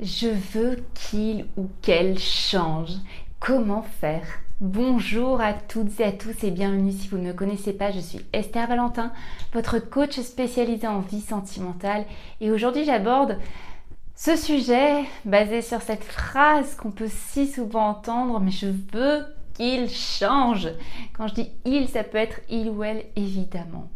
Je veux qu'il ou qu'elle change. Comment faire? Bonjour à toutes et à tous et bienvenue si vous ne me connaissez pas, je suis Esther Valentin, votre coach spécialisée en vie sentimentale et aujourd'hui j'aborde ce sujet basé sur cette phrase qu'on peut si souvent entendre, mais je veux qu'il change. Quand je dis il, ça peut être il ou elle évidemment.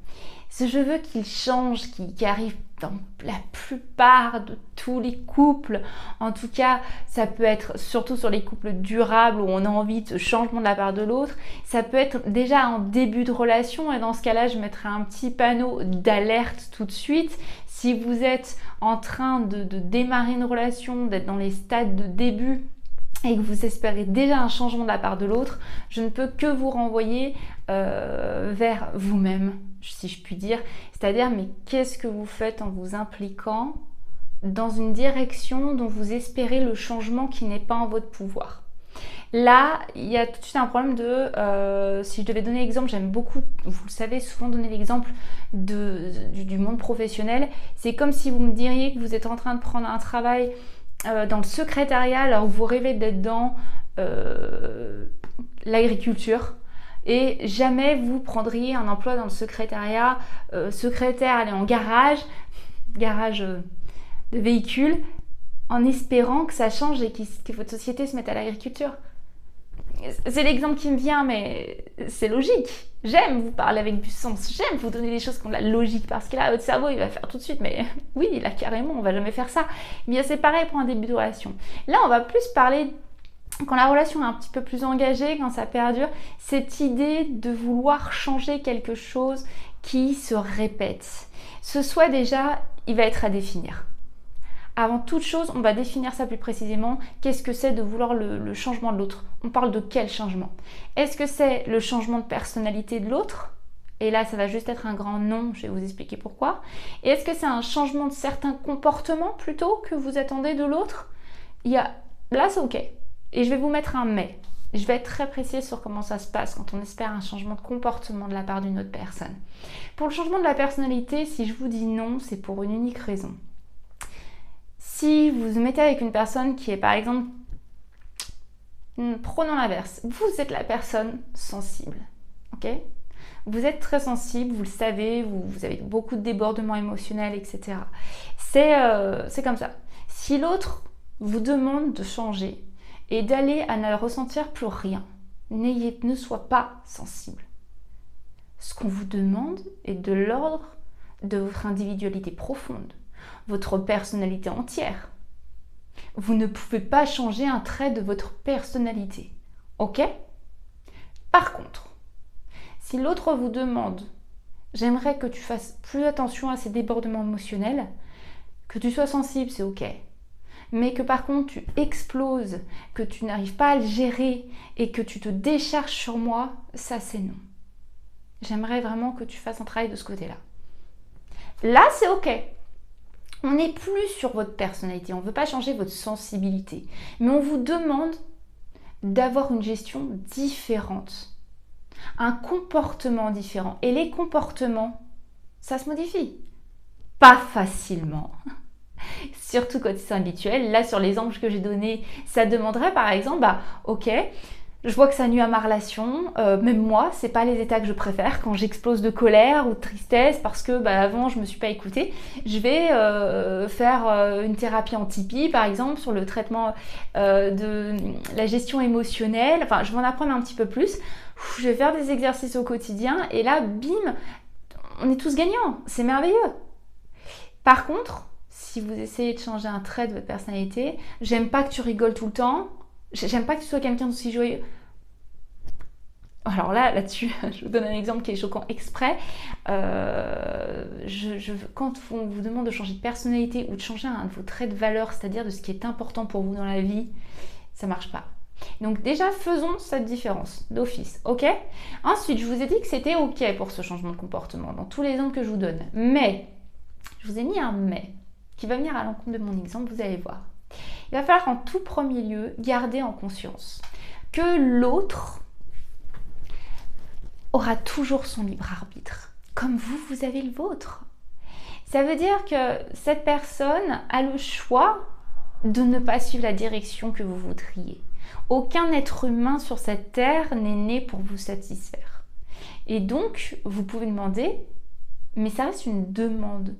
Ce je veux qu'il change, qui arrive dans la plupart de tous les couples. En tout cas, ça peut être surtout sur les couples durables où on a envie de ce changement de la part de l'autre. Ça peut être déjà en début de relation et dans ce cas-là, je mettrai un petit panneau d'alerte tout de suite. Si vous êtes en train de démarrer une relation, d'être dans les stades de début, et que vous espérez déjà un changement de la part de l'autre, je ne peux que vous renvoyer vers vous-même, si je puis dire. C'est-à-dire, mais qu'est-ce que vous faites en vous impliquant dans une direction dont vous espérez le changement qui n'est pas en votre pouvoir? Là, il y a tout de suite un problème de, si je devais donner l'exemple, j'aime beaucoup, vous le savez, souvent donner l'exemple du monde professionnel. C'est comme si vous me diriez que vous êtes en train de prendre un travail dans le secrétariat alors vous rêvez d'être dans l'agriculture et jamais vous prendriez un emploi dans le secrétariat, secrétaire, aller en garage de véhicules en espérant que ça change et que votre société se mette à l'agriculture. C'est l'exemple qui me vient, mais c'est logique. J'aime vous parler avec du sens, j'aime vous donner des choses qui ont de la logique, parce que là, votre cerveau, il va faire tout de suite, mais oui, là, carrément, on va jamais faire ça. Mais c'est pareil pour un début de relation. Là, on va plus parler, quand la relation est un petit peu plus engagée, quand ça perdure, cette idée de vouloir changer quelque chose qui se répète. Ce soit déjà, il va être à définir. Avant toute chose, on va définir ça plus précisément. Qu'est-ce que c'est de vouloir le changement de l'autre? On parle de quel changement? Est-ce que c'est le changement de personnalité de l'autre? Et là, ça va juste être un grand non, je vais vous expliquer pourquoi. Et est-ce que c'est un changement de certains comportements plutôt que vous attendez de l'autre? Là, c'est ok. Et je vais vous mettre un mais. Je vais être très précise sur comment ça se passe quand on espère un changement de comportement de la part d'une autre personne. Pour le changement de la personnalité, si je vous dis non, c'est pour une unique raison. Si vous vous mettez avec une personne qui est par exemple, prenons l'inverse, vous êtes la personne sensible, ok? Vous êtes très sensible, vous le savez, vous avez beaucoup de débordements émotionnels, etc. C'est comme ça. Si l'autre vous demande de changer et d'aller à ne ressentir plus rien, ne sois pas sensible. Ce qu'on vous demande est de l'ordre de votre individualité profonde, votre personnalité entière. Vous ne pouvez pas changer un trait de votre personnalité. Ok? Par contre, si l'autre vous demande « J'aimerais que tu fasses plus attention à ces débordements émotionnels », que tu sois sensible, c'est ok. Mais que par contre tu exploses, que tu n'arrives pas à le gérer et que tu te décharges sur moi, ça c'est non. J'aimerais vraiment que tu fasses un travail de ce côté-là. Là, c'est ok. On n'est plus sur votre personnalité, on ne veut pas changer votre sensibilité, mais on vous demande d'avoir une gestion différente, un comportement différent. Et les comportements, ça se modifie. Pas facilement. Surtout quand c'est habituel. Là, sur l'exemple que j'ai donné, ça demanderait par exemple, ok, je vois que ça nuit à ma relation, même moi, c'est pas les états que je préfère quand j'explose de colère ou de tristesse parce que avant je me suis pas écoutée. Je vais faire une thérapie en Tipeee par exemple sur le traitement de la gestion émotionnelle. Enfin, je vais en apprendre un petit peu plus. Je vais faire des exercices au quotidien et là, bim, on est tous gagnants. C'est merveilleux. Par contre, si vous essayez de changer un trait de votre personnalité, j'aime pas que tu rigoles tout le temps. J'aime pas que tu sois quelqu'un d'aussi joyeux. Alors là-dessus, je vous donne un exemple qui est choquant exprès. Quand on vous demande de changer de personnalité ou de changer un de vos traits de valeur, c'est-à-dire de ce qui est important pour vous dans la vie, ça marche pas. Donc déjà, faisons cette différence d'office, ok? Ensuite, je vous ai dit que c'était ok pour ce changement de comportement dans tous les exemples que je vous donne. Mais, je vous ai mis un mais qui va venir à l'encontre de mon exemple, vous allez voir. Il va falloir en tout premier lieu garder en conscience que l'autre aura toujours son libre arbitre, comme vous avez le vôtre. Ça veut dire que cette personne a le choix de ne pas suivre la direction que vous voudriez. Aucun être humain sur cette terre n'est né pour vous satisfaire. Et donc, vous pouvez demander, mais ça reste une demande.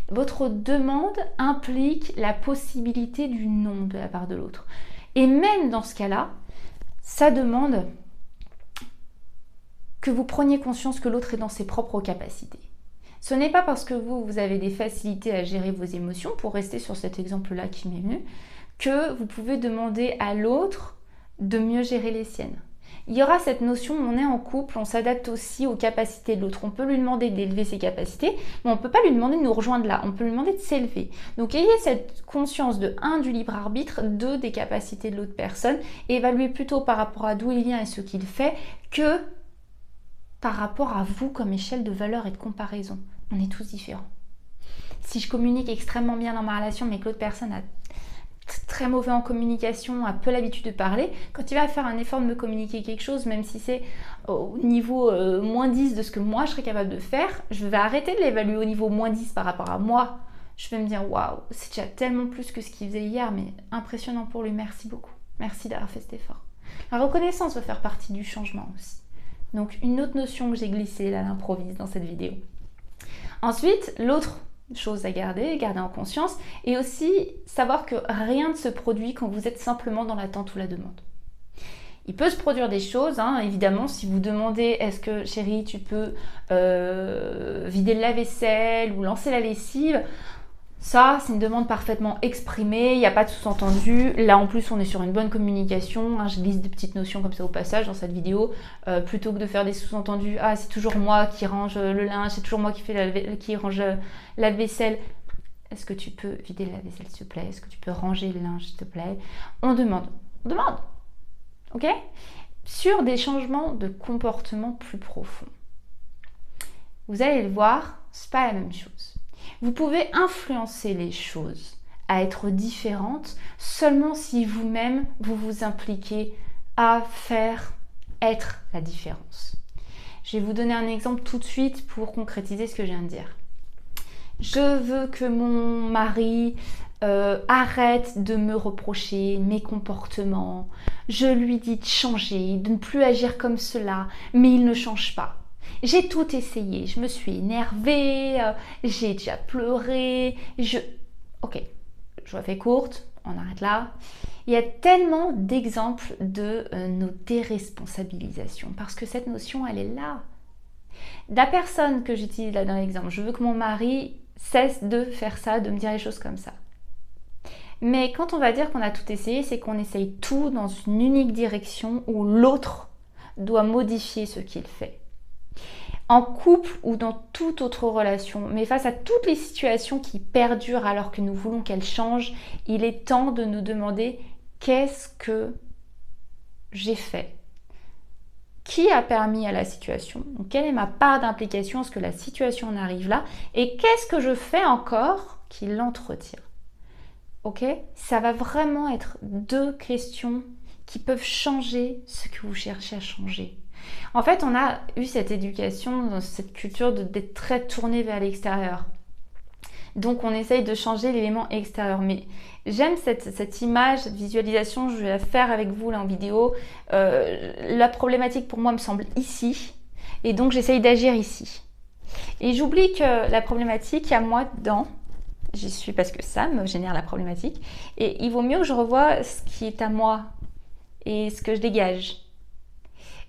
Votre demande implique la possibilité du non de la part de l'autre. Et même dans ce cas-là, ça demande que vous preniez conscience que l'autre est dans ses propres capacités. Ce n'est pas parce que vous avez des facilités à gérer vos émotions, pour rester sur cet exemple-là qui m'est venu, que vous pouvez demander à l'autre de mieux gérer les siennes. Il y aura cette notion, on est en couple, on s'adapte aussi aux capacités de l'autre. On peut lui demander d'élever ses capacités, mais on ne peut pas lui demander de nous rejoindre là. On peut lui demander de s'élever. Donc ayez cette conscience de 1 du libre arbitre, 2 des capacités de l'autre personne, et évaluez plutôt par rapport à d'où il vient et ce qu'il fait, que par rapport à vous comme échelle de valeur et de comparaison. On est tous différents. Si je communique extrêmement bien dans ma relation, mais que l'autre personne a très mauvais en communication, a peu l'habitude de parler, quand il va faire un effort de me communiquer quelque chose, même si c'est au niveau moins 10 de ce que moi je serais capable de faire, je vais arrêter de l'évaluer au niveau moins 10 par rapport à moi. Je vais me dire, waouh, c'est déjà tellement plus que ce qu'il faisait hier, mais impressionnant pour lui, merci beaucoup. Merci d'avoir fait cet effort. La reconnaissance va faire partie du changement aussi. Donc une autre notion que j'ai glissée là à l'improviste dans cette vidéo. Ensuite, l'autre chose à garder en conscience, et aussi savoir que rien ne se produit quand vous êtes simplement dans l'attente ou la demande. Il peut se produire des choses, évidemment, si vous demandez est-ce que chérie tu peux vider le lave-vaisselle ou lancer la lessive, ça c'est une demande parfaitement exprimée, il n'y a pas de sous-entendu. Là en plus on est sur une bonne communication, je glisse des petites notions comme ça au passage dans cette vidéo, plutôt que de faire des sous-entendus, ah c'est toujours moi qui range le linge, c'est toujours moi qui range la vaisselle. Est-ce que tu peux vider la vaisselle s'il te plaît? Est-ce que tu peux ranger le linge s'il te plaît? On demande, ok? Sur des changements de comportement plus profonds. Vous allez le voir, c'est pas la même chose. Vous pouvez influencer les choses à être différentes seulement si vous-même vous vous impliquez à faire être la différence. Je vais vous donner un exemple tout de suite pour concrétiser ce que je viens de dire. Je veux que mon mari arrête de me reprocher mes comportements. Je lui dis de changer, de ne plus agir comme cela, mais il ne change pas. J'ai tout essayé, je me suis énervée, j'ai déjà pleuré, Ok, je la fais courte, on arrête là. Il y a tellement d'exemples de nos déresponsabilisations, parce que cette notion, elle est là. La personne que j'utilise là dans l'exemple, je veux que mon mari cesse de faire ça, de me dire les choses comme ça. Mais quand on va dire qu'on a tout essayé, c'est qu'on essaye tout dans une unique direction où l'autre doit modifier ce qu'il fait. En couple ou dans toute autre relation, mais face à toutes les situations qui perdurent alors que nous voulons qu'elles changent, il est temps de nous demander qu'est-ce que j'ai fait? Qui a permis à la situation? Donc, quelle est ma part d'implication à ce que la situation en arrive là? Et qu'est-ce que je fais encore qui l'entretient? Ok? Ça va vraiment être 2 questions qui peuvent changer ce que vous cherchez à changer. En fait, on a eu cette éducation, cette culture d'être très tourné vers l'extérieur. Donc, on essaye de changer l'élément extérieur. Mais j'aime cette image, cette visualisation, je vais la faire avec vous là en vidéo. La problématique pour moi me semble ici. Et donc, j'essaye d'agir ici. Et j'oublie que la problématique, il y a moi dedans. J'y suis parce que ça me génère la problématique. Et il vaut mieux que je revoie ce qui est à moi et ce que je dégage.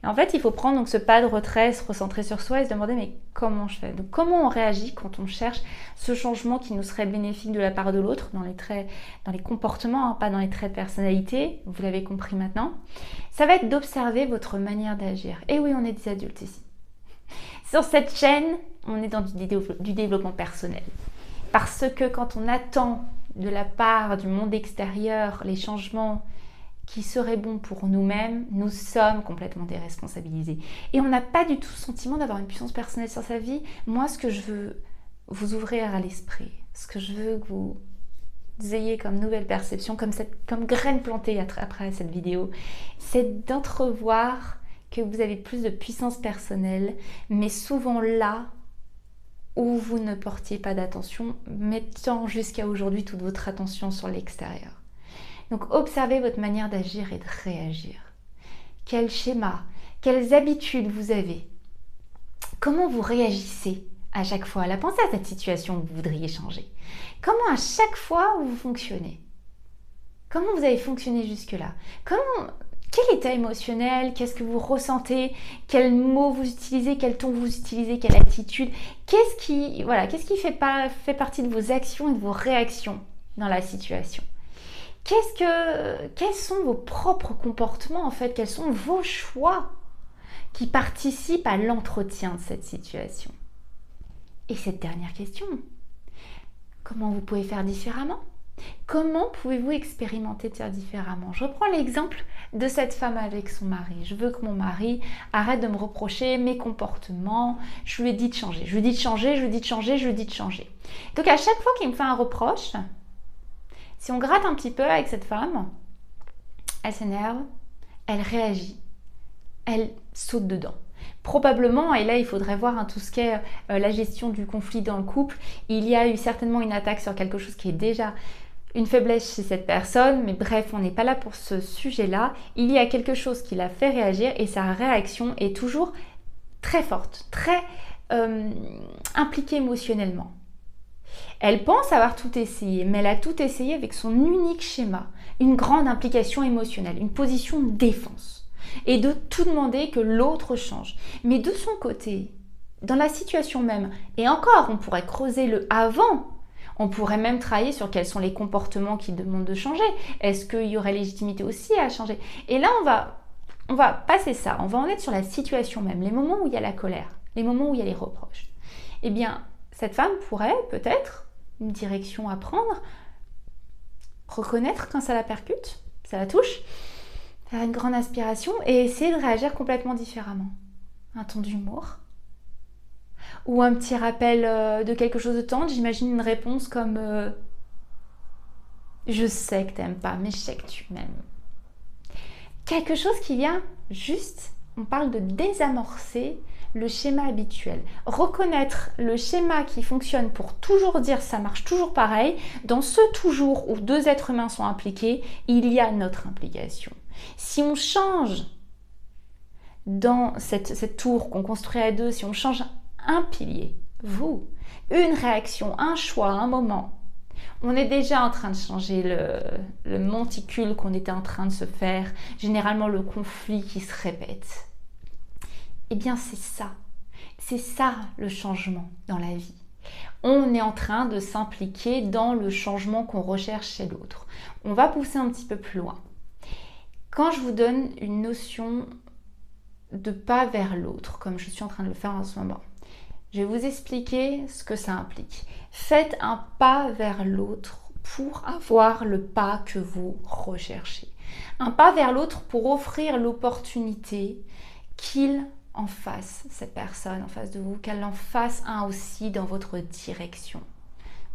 Et en fait, il faut prendre donc ce pas de retrait, se recentrer sur soi et se demander mais comment je fais? Donc comment on réagit quand on cherche ce changement qui nous serait bénéfique de la part de l'autre, dans les comportements, pas dans les traits de personnalité, vous l'avez compris maintenant. Ça va être d'observer votre manière d'agir. Et oui, on est des adultes ici. Sur cette chaîne, on est dans du développement personnel. Parce que quand on attend de la part du monde extérieur les changements qui seraient bons pour nous-mêmes, nous sommes complètement déresponsabilisés. Et on n'a pas du tout le sentiment d'avoir une puissance personnelle sur sa vie. Moi, ce que je veux vous ouvrir à l'esprit, ce que je veux que vous ayez comme nouvelle perception, comme graine plantée après cette vidéo, c'est d'entrevoir que vous avez plus de puissance personnelle, mais souvent là où vous ne portiez pas d'attention, mettant jusqu'à aujourd'hui toute votre attention sur l'extérieur. Donc observez votre manière d'agir et de réagir. Quel schéma, quelles habitudes vous avez? Comment vous réagissez à chaque fois? Là, pensez à cette situation que vous voudriez changer. Comment à chaque fois vous fonctionnez? Comment vous avez fonctionné jusque-là? Quel état émotionnel? Qu'est-ce que vous ressentez? Quels mots vous utilisez? Quel ton vous utilisez? Quelle attitude? Qu'est-ce qui fait partie de vos actions et de vos réactions dans la situation? Quels sont vos propres comportements en fait? Quels sont vos choix qui participent à l'entretien de cette situation? Et cette dernière question, comment vous pouvez faire différemment? Comment pouvez-vous expérimenter de faire différemment? Je reprends l'exemple de cette femme avec son mari. Je veux que mon mari arrête de me reprocher mes comportements. Je lui ai dit de changer. Je lui ai dit de changer, je lui ai dit de changer, je lui ai dit de changer. Donc à chaque fois qu'il me fait un reproche, si on gratte un petit peu avec cette femme, elle s'énerve, elle réagit, elle saute dedans. Probablement, et là il faudrait voir tout ce qu'est la gestion du conflit dans le couple, il y a eu certainement une attaque sur quelque chose qui est déjà une faiblesse chez cette personne, mais bref, on n'est pas là pour ce sujet-là. Il y a quelque chose qui l'a fait réagir et sa réaction est toujours très forte, très impliquée émotionnellement. Elle pense avoir tout essayé, mais elle a tout essayé avec son unique schéma, une grande implication émotionnelle, une position de défense, et de tout demander que l'autre change. Mais de son côté, dans la situation même, et encore, on pourrait creuser le avant, on pourrait même travailler sur quels sont les comportements qui demandent de changer. Est-ce qu'il y aurait légitimité aussi à changer? Et là, on va passer ça, on va en être sur la situation même, les moments où il y a la colère, les moments où il y a les reproches. Eh bien, cette femme pourrait peut-être, une direction à prendre, reconnaître quand ça la percute, ça la touche, faire une grande inspiration et essayer de réagir complètement différemment. Un ton d'humour, ou un petit rappel de quelque chose de tendre, j'imagine une réponse comme je sais que t'aimes pas, mais je sais que tu m'aimes. Quelque chose qui vient juste, on parle de désamorcer le schéma habituel. Reconnaître le schéma qui fonctionne pour toujours dire ça marche toujours pareil. Dans ce toujours où deux êtres humains sont impliqués, il y a notre implication. Si on change dans cette tour qu'on construit à deux, si on change un pilier, une réaction, un choix, un moment, on est déjà en train de changer le monticule qu'on était en train de se faire, généralement le conflit qui se répète. Eh bien c'est ça le changement dans la vie. On est en train de s'impliquer dans le changement qu'on recherche chez l'autre. On va pousser un petit peu plus loin. Quand je vous donne une notion de pas vers l'autre, comme je suis en train de le faire en ce moment, je vais vous expliquer ce que ça implique. Faites un pas vers l'autre pour avoir le pas que vous recherchez. Un pas vers l'autre pour offrir l'opportunité qu'il en fasse, cette personne en face de vous, qu'elle en fasse un aussi dans votre direction.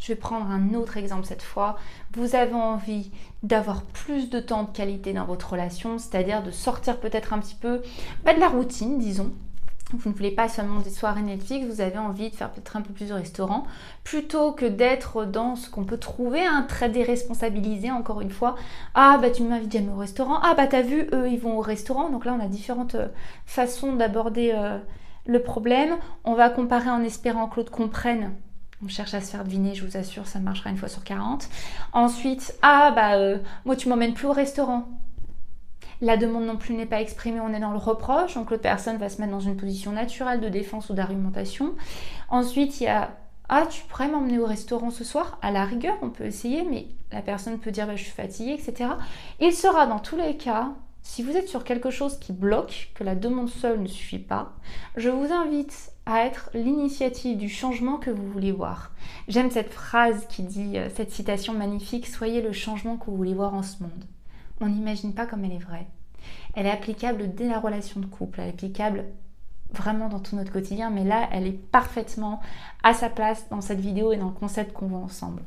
Je vais prendre un autre exemple cette fois. Vous avez envie d'avoir plus de temps de qualité dans votre relation, c'est-à-dire de sortir peut-être un petit peu de la routine, disons. Vous ne voulez pas seulement des soirées Netflix, vous avez envie de faire peut-être un peu plus de restaurants, plutôt que d'être dans ce qu'on peut trouver, très déresponsabilisé, encore une fois. Ah bah tu m'invites jamais au restaurant, ah bah t'as vu, eux ils vont au restaurant. Donc là on a différentes façons d'aborder le problème. On va comparer en espérant que l'autre comprenne. On cherche à se faire deviner, je vous assure, ça marchera une fois sur 40. Ensuite, moi tu m'emmènes plus au restaurant. La demande non plus n'est pas exprimée, on est dans le reproche, donc l'autre personne va se mettre dans une position naturelle de défense ou d'argumentation. Ensuite, il y a « Ah, tu pourrais m'emmener au restaurant ce soir ?» À la rigueur, on peut essayer, mais la personne peut dire « Je suis fatiguée », etc. Il sera dans tous les cas, si vous êtes sur quelque chose qui bloque, que la demande seule ne suffit pas, je vous invite à être l'initiative du changement que vous voulez voir. J'aime cette phrase qui dit, cette citation magnifique « Soyez le changement que vous voulez voir en ce monde ». On n'imagine pas comme elle est vraie. Elle est applicable dès la relation de couple, elle est applicable vraiment dans tout notre quotidien, mais là, elle est parfaitement à sa place dans cette vidéo et dans le concept qu'on voit ensemble.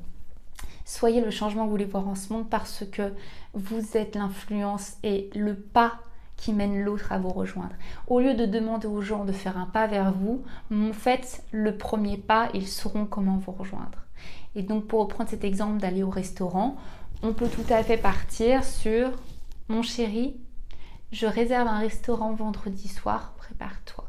Soyez le changement que vous voulez voir en ce monde parce que vous êtes l'influence et le pas qui mène l'autre à vous rejoindre. Au lieu de demander aux gens de faire un pas vers vous, faites le premier pas, ils sauront comment vous rejoindre. Et donc pour reprendre cet exemple d'aller au restaurant, on peut tout à fait partir sur « Mon chéri, je réserve un restaurant vendredi soir, prépare-toi ».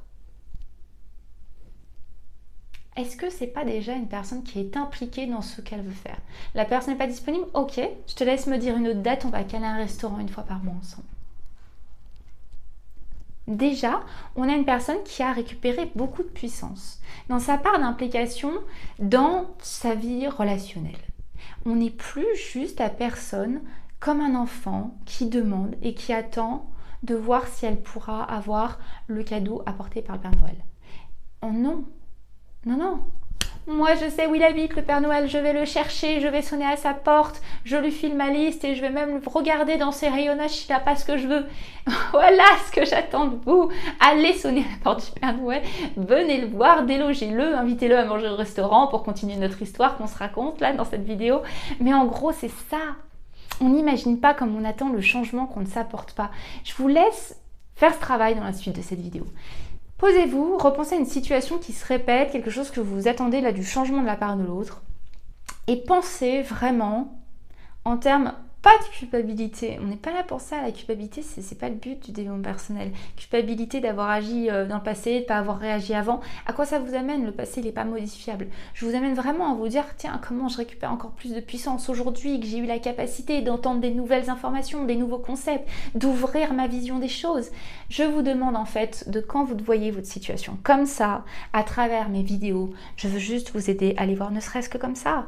Est-ce que c'est pas déjà une personne qui est impliquée dans ce qu'elle veut faire? La personne n'est pas disponible? Ok, je te laisse me dire une autre date, on va caler un restaurant une fois par mois ensemble. Déjà, on a une personne qui a récupéré beaucoup de puissance dans sa part d'implication dans sa vie relationnelle. On n'est plus juste la personne comme un enfant qui demande et qui attend de voir si elle pourra avoir le cadeau apporté par le Père Noël. Oh non, non, non. Moi, je sais où il habite, le Père Noël, je vais le chercher, je vais sonner à sa porte, je lui file ma liste et je vais même regarder dans ses rayonnages s'il n'a pas ce que je veux. Voilà ce que j'attends de vous. Allez sonner à la porte du Père Noël, venez le voir, délogez-le, invitez-le à manger au restaurant pour continuer notre histoire qu'on se raconte là dans cette vidéo. Mais en gros, c'est ça. On n'imagine pas comme on attend le changement qu'on ne s'apporte pas. Je vous laisse faire ce travail dans la suite de cette vidéo. Posez-vous, repensez à une situation qui se répète, quelque chose que vous attendez là du changement de la part de l'autre, et pensez vraiment en termes pas de culpabilité. On n'est pas là pour ça, la culpabilité, c'est pas le but du développement personnel. Culpabilité d'avoir agi dans le passé, de ne pas avoir réagi avant. À quoi ça vous amène? Le passé, il n'est pas modifiable. Je vous amène vraiment à vous dire, tiens, comment je récupère encore plus de puissance aujourd'hui, que j'ai eu la capacité d'entendre des nouvelles informations, des nouveaux concepts, d'ouvrir ma vision des choses. Je vous demande en fait, de quand vous voyez votre situation comme ça, à travers mes vidéos, je veux juste vous aider à les voir ne serait-ce que comme ça.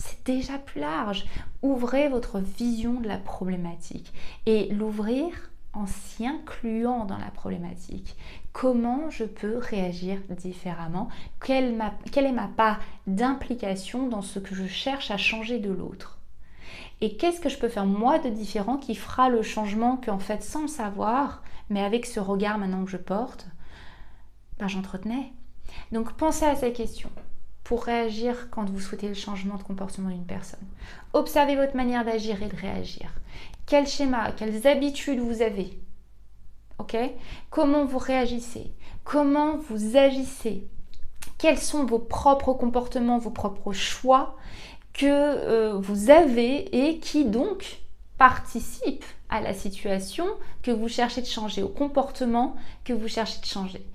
C'est déjà plus large. Ouvrez votre vision de la problématique et l'ouvrir en s'y incluant dans la problématique. Comment je peux réagir différemment? Quelle est ma part d'implication dans ce que je cherche à changer de l'autre? Et qu'est-ce que je peux faire moi de différent qui fera le changement qu'en fait sans le savoir, mais avec ce regard maintenant que je porte, j'entretenais. Donc pensez à ces questions pour réagir quand vous souhaitez le changement de comportement d'une personne. Observez votre manière d'agir et de réagir. Quel schéma, quelles habitudes vous avez? Ok? Comment vous réagissez? Comment vous agissez? Quels sont vos propres comportements, vos propres choix que vous avez et qui donc participent à la situation que vous cherchez de changer, au comportement que vous cherchez de changer?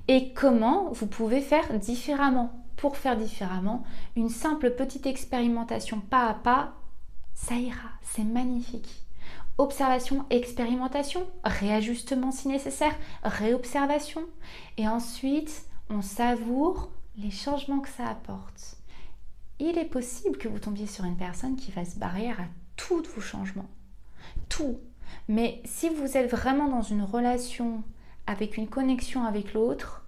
Et comment vous pouvez faire différemment? Pour faire différemment, une simple petite expérimentation pas à pas, ça ira, c'est magnifique. Observation, expérimentation, réajustement si nécessaire, réobservation. Et ensuite, on savoure les changements que ça apporte. Il est possible que vous tombiez sur une personne qui fasse barrière à tous vos changements. Tout. Mais si vous êtes vraiment dans une relation avec une connexion avec l'autre,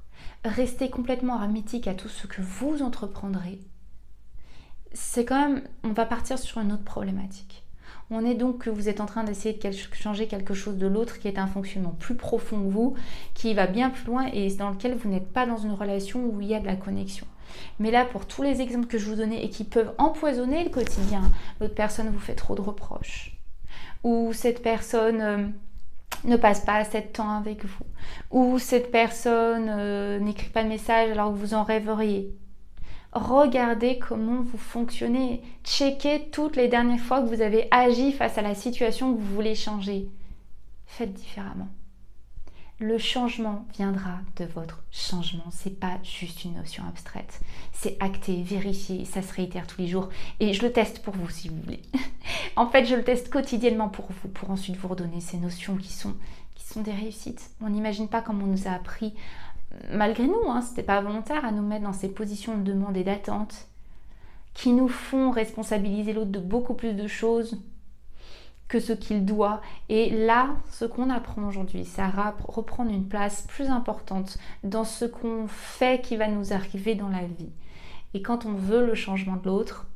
restez complètement hermétique à tout ce que vous entreprendrez, c'est quand même, on va partir sur une autre problématique. On est donc que vous êtes en train d'essayer de changer quelque chose de l'autre qui est un fonctionnement plus profond que vous, qui va bien plus loin et dans lequel vous n'êtes pas dans une relation où il y a de la connexion. Mais là, pour tous les exemples que je vous donnais et qui peuvent empoisonner le quotidien, l'autre personne vous fait trop de reproches, ou cette personne ne passe pas assez de temps avec vous, ou cette personne n'écrit pas de message alors que vous en rêveriez. Regardez comment vous fonctionnez. Checkez toutes les dernières fois que vous avez agi face à la situation que vous voulez changer. Faites différemment. Le changement viendra de votre changement. C'est pas juste une notion abstraite. C'est acté, vérifié, ça se réitère tous les jours. Et je le teste pour vous si vous voulez. En fait, je le teste quotidiennement pour vous, pour ensuite vous redonner ces notions qui sont des réussites. On n'imagine pas comme on nous a appris, malgré nous, c'était pas volontaire, à nous mettre dans ces positions de demande et d'attente qui nous font responsabiliser l'autre de beaucoup plus de choses que ce qu'il doit. Et là, ce qu'on apprend aujourd'hui, c'est à reprendre une place plus importante dans ce qu'on fait qui va nous arriver dans la vie. Et quand on veut le changement de l'autre,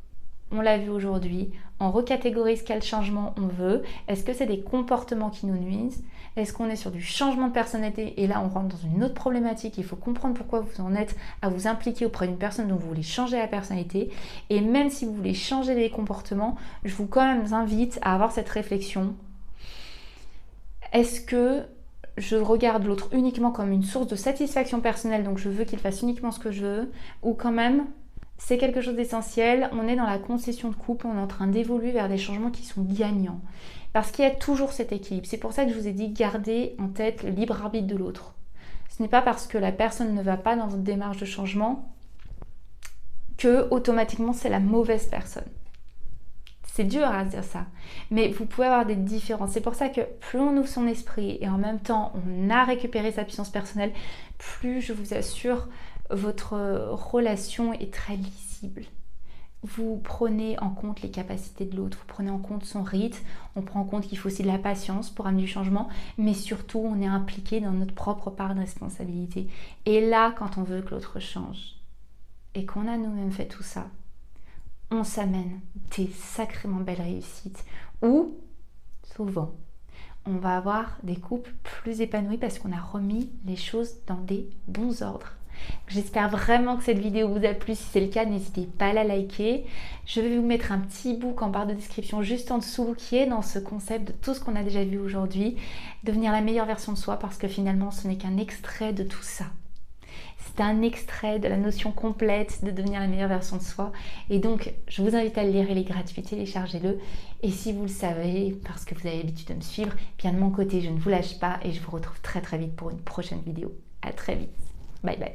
on l'a vu aujourd'hui, on recatégorise quel changement on veut. Est-ce que c'est des comportements qui nous nuisent? Est-ce qu'on est sur du changement de personnalité? Et là, on rentre dans une autre problématique. Il faut comprendre pourquoi vous en êtes à vous impliquer auprès d'une personne dont vous voulez changer la personnalité. Et même si vous voulez changer les comportements, je vous quand même invite à avoir cette réflexion. Est-ce que je regarde l'autre uniquement comme une source de satisfaction personnelle, donc je veux qu'il fasse uniquement ce que je veux, ou quand même c'est quelque chose d'essentiel. On est dans la concession de couple, on est en train d'évoluer vers des changements qui sont gagnants. Parce qu'il y a toujours cet équilibre. C'est pour ça que je vous ai dit, gardez en tête le libre arbitre de l'autre. Ce n'est pas parce que la personne ne va pas dans votre démarche de changement que automatiquement c'est la mauvaise personne. C'est dur à dire ça, mais vous pouvez avoir des différences. C'est pour ça que plus on ouvre son esprit et en même temps on a récupéré sa puissance personnelle, plus je vous assure, votre relation est très lisible. Vous prenez en compte les capacités de l'autre, vous prenez en compte son rythme, on prend en compte qu'il faut aussi de la patience pour amener du changement, mais surtout on est impliqué dans notre propre part de responsabilité. Et là, quand on veut que l'autre change et qu'on a nous-mêmes fait tout ça, on s'amène des sacrément belles réussites où, souvent, on va avoir des couples plus épanouis parce qu'on a remis les choses dans des bons ordres. J'espère vraiment que cette vidéo vous a plu. Si c'est le cas, n'hésitez pas à la liker. Je vais vous mettre un petit book en barre de description juste en dessous qui est dans ce concept de tout ce qu'on a déjà vu aujourd'hui. Devenir la meilleure version de soi, parce que finalement ce n'est qu'un extrait de tout ça. C'est un extrait de la notion complète de devenir la meilleure version de soi. Et donc, je vous invite à le lire, il est gratuit, téléchargez-le. Et si vous le savez, parce que vous avez l'habitude de me suivre, bien de mon côté, je ne vous lâche pas et je vous retrouve très très vite pour une prochaine vidéo. À très vite. Bye bye.